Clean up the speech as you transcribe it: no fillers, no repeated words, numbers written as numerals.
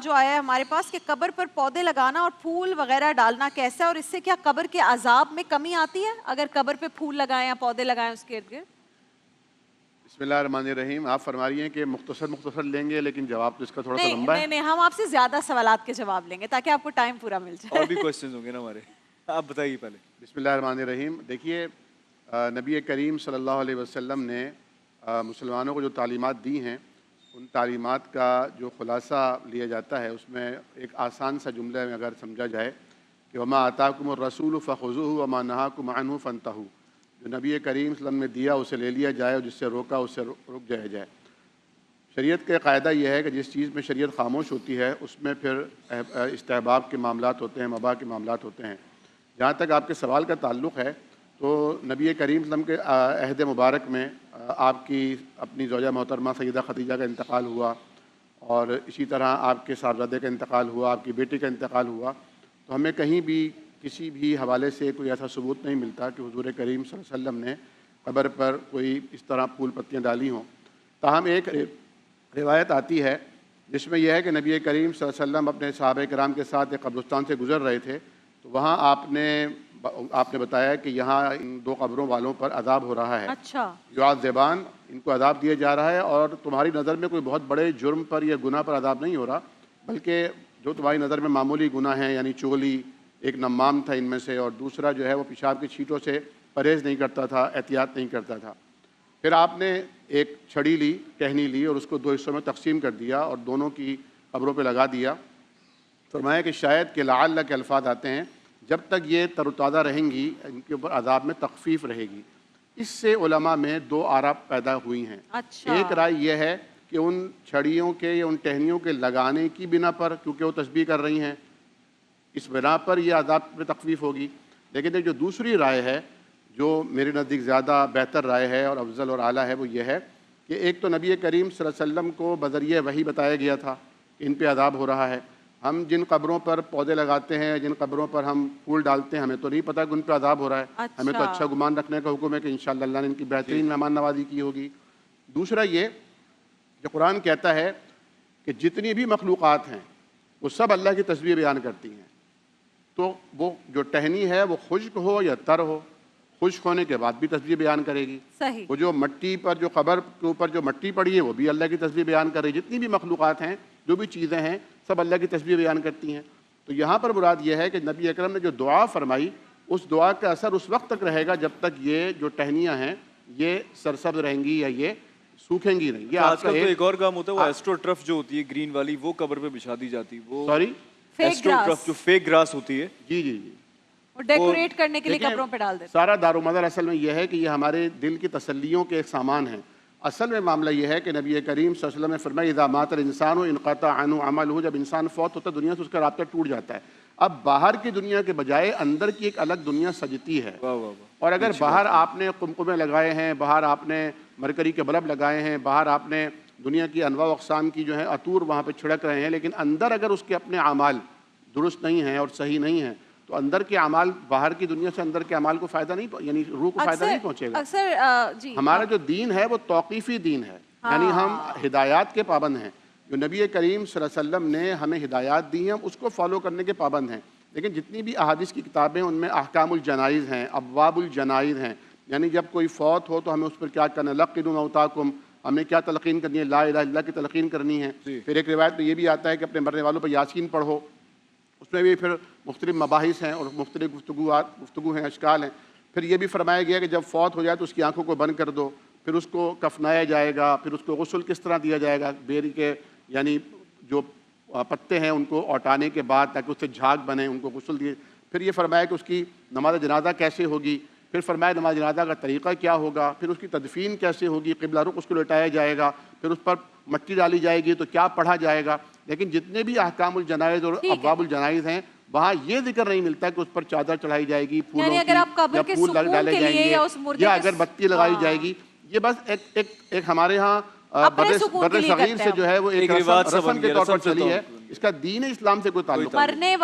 जो आया है हमारे पास कि कब्र पर पौधे लगाना और फूल वगैरह डालना कैसा है और इससे क्या कब्र के अजाब में कमी आती है अगर कब्र पे फूल लगाएं या पौधे लगाएं उसके इर्द गिर्द? बिस्मिल्लाहिर्रहमानिर्रहीम। आप फरमा रही हैं कि मुख्तसर लेंगे, लेकिन जवाब तो इसका थोड़ा सा लंबा है। नहीं, हम आपसे ज्यादा सवालात के जवाब लेंगे ताकि आपको टाइम पूरा मिल जाए। और भी क्वेश्चंस होंगे ना हमारे, आप बताइए पहले। बिस्मिल्लाहिर्रहमानिर्रहीम। देखिए, नबी करीम सल्लल्लाहु अलैहि वसल्लम ने मुसलमानों को जो तालीमात दी हैं, उन तालीमात का जो खुलासा लिया जाता है उसमें एक आसान सा जुमले में अगर समझा जाए कि वमा आताकुमुर रसूल फ़ख़ुज़ूहु वमा नहाकुम अन्हु फ़ंतहू। जो नबी करीम सल्लल्लाहु अलैहि वसल्लम ने दिया उसे ले लिया जाए और जिससे रोका उससे रुक जाया जाए। शरीयत का कायदा यह है कि जिस चीज़ में शरीयत खामोश होती है उसमें फिर इस्तेहबाब के मामलात होते हैं, मबा के मामलात होते हैं। जहाँ तक आपके सवाल का ताल्लुक़ है तो नबी करीम सल्लल्लाहु अलैहि वसल्लम के अहद मुबारक में आपकी अपनी ज़ौजा मोहतरमा सैयदा ख़दीजा का इंतकाल हुआ और इसी तरह आपके साहबजादे का इंतकाल हुआ, आपकी बेटी का इंतकाल हुआ। तो हमें कहीं भी किसी भी हवाले से कोई ऐसा सबूत नहीं मिलता कि हुज़ूर करीम सल्लल्लाहु अलैहि वसल्लम ने कब्र पर कोई इस तरह फूल पत्तियाँ डाली हों। ताहम एक रिवायत आती है जिसमें यह है कि नबी करीम सल्लल्लाहु अलैहि वसल्लम अपने सहाबा किराम के साथ एक कब्रिस्तान से गुज़र रहे थे, तो वहाँ आपने बताया कि यहाँ इन दो कब्रों वालों पर अज़ाब हो रहा है। अच्छा। युआज़िबान, इनको अज़ाब दिया जा रहा है और तुम्हारी नज़र में कोई बहुत बड़े जुर्म पर या गुनाह पर अज़ाब नहीं हो रहा, बल्कि जो तुम्हारी नज़र में मामूली गुनाह है, यानी चोली, एक नमाम था इनमें से, और दूसरा जो है वो पेशाब की छींटों से परहेज़ नहीं करता था, एहतियात नहीं करता था। फिर आपने एक छड़ी ली, टहनी ली और उसको दो हिस्सों में तकसीम कर दिया और दोनों की कब्रों पे लगा दिया। फरमाया कि शायद के लाअल्ला के अल्फाज आते हैं, जब तक ये तरोताज़ा रहेंगी इनके ऊपर अज़ाब में तख़फ़ीफ़ रहेगी। इससे उलमा में दो आरा पैदा हुई हैं। अच्छा। एक राय यह है कि उन छड़ियों के या उन टहनियों के लगाने की बिना पर, क्योंकि वो तस्बीह कर रही हैं, इस बिना पर यह अज़ाब में तख़फ़ीफ़ होगी। लेकिन एक जो दूसरी राय है, जो मेरे नज़दीक ज़्यादा बेहतर राय है और अफजल और आला है, वो ये है कि एक तो नबी करीम सल्लल्लाहु अलैहि वसल्लम को बज़रिए वही बताया गया था कि इन पे अज़ाब हो रहा है। हम जिन कब्रों पर पौधे लगाते हैं, जिन कब्रों पर हम फूल डालते हैं, हमें तो नहीं पता कि उन पर अज़ाब हो रहा है। अच्छा। हमें तो अच्छा गुमान रखने का हुक्म है कि इंशाअल्लाह अल्लाह ने इनकी बेहतरीन मेहमान नवाजी की होगी। दूसरा ये जो कुरान कहता है कि जितनी भी मखलूक़ात हैं वो सब अल्लाह की तस्बीह बयान करती हैं, तो वो जो टहनी है वो खुश्क हो या तर हो, खुश्क होने के बाद भी तस्बीह बयान करेगी। सही। वो जो मट्टी पर, जो कब्र के ऊपर जो मट्टी पड़ी है वो भी अल्लाह की तस्बीह बयान कर रही है। जितनी भी मखलूक़ात हैं, जो भी चीज़ें हैं, सब अल्लाह की तस्बीह बयान करती हैं। तो यहाँ पर मुराद ये है कि नबी अकरम ने जो दुआ फरमाई, उस दुआ का असर उस वक्त तक रहेगा जब तक ये जो टहनियाँ हैं ये सरसब्ज रहेंगी या ये सूखेंगी नहीं। ये आजकल तो एक और काम होता है, वो एस्ट्रोट्रफ जो होती है ग्रीन वाली, वो कब्र पे बिछा दी जाती है। वो सॉरी, एस्ट्रोट्रफ जो फेक ग्रास होती है, जी जी जी, और डेकोरेट करने के लिए कब्रों पे डाल देते। सारा दारोमदार असल में यह है कि ये हमारे दिल की तसल्लियों के एक सामान है। असल में मामला यह है कि नबी करीम सल्लल्लाहु अलैहि वसल्लम ने फरमाया इज़ा मातल इंसानु इनक़ता अन्हु अमलुहु, जब इंसान फौत होता है दुनिया से उसका राब्ता टूट जाता है। अब बाहर की दुनिया के बजाय अंदर की एक अलग दुनिया सजती है। वाह वाह वाह। और अगर बाहर आपने कुमकुमे लगाए हैं, बाहर आपने मरकरी के बल्ब लगाए हैं, बाहर आपने दुनिया की अनवा अक़साम की जो है अतूर वहाँ पर छिड़क रहे हैं, लेकिन अंदर अगर उसके अपने अमाल दुरुस्त नहीं हैं और सही नहीं हैं, तो अंदर के अमाल बाहर की दुनिया से अंदर के अमाल को फ़ायदा नहीं, यानी रूह को फ़ायदा नहीं पहुँचेगा। अक्सर जी, हमारा जो दीन है वो तौक़ीफ़ी दीन है, यानी हम हिदायत के पाबंद हैं। जो नबी करीम सल्लल्लाहु अलैहि वसल्लम ने हमें हिदायत दी हैं, हम उसको फॉलो करने के पाबंद हैं। लेकिन जितनी भी अहादीस की किताबें उनमें अहकामुल जनाइज़ हैं, अब्वाबुल जनाइज़ हैं, यानी जब कोई फ़ौत हो तो हमें उस पर क्या करना है, लक़िनु मौताकुम, हमने क्या तलक़ीन करनी है, ला इलाहा इल्लल्लाह की तलक़ीन करनी है। फिर एक रिवायत में ये भी आता है कि अपने मरने वालों पर यासीन पढ़ो। उसमें भी फिर मुख्तलिफ़ मबाहिस हैं और मुख्तलिफ़ गुफ्तगू हैं, अशकाल हैं। फिर ये भी फरमाया गया कि जब फौत हो जाए तो उसकी आँखों को बंद कर दो, फिर उसको कफनाया जाएगा, फिर उसको गुस्ल किस तरह दिया जाएगा, बेरी के यानी जो पत्ते हैं उनको औटाने के बाद ताकि उससे झाग बने, उनको गुस्ल दिए। फिर ये फरमाया कि उसकी नमाज जनाजा कैसे होगी, फिर फरमाया नमाज जनाजा का तरीक़ा क्या होगा, फिर उसकी तदफीन कैसे होगी, क़िबला रुख उसको लौटाया जाएगा, फिर उस पर मट्टी डाली जाएगी तो क्या पढ़ा जाएगा। लेकिन जितने भी अहकामुल जनाइज़ और अब्वाबुल जनाइज़ हैं वहाँ ये जिक्र नहीं मिलता कि उस पर चादर चढ़ाई जाएगी, फूलों की या फूल डाले जाएंगे या अगरबत्ती लगाई जाएगी। ये बस एक हमारे यहाँ बर्रे सगीर से जो है वो एक रस्म के तौर पर चली है। इसका दीन इस्लाम से कोई ताल्लुक नहीं।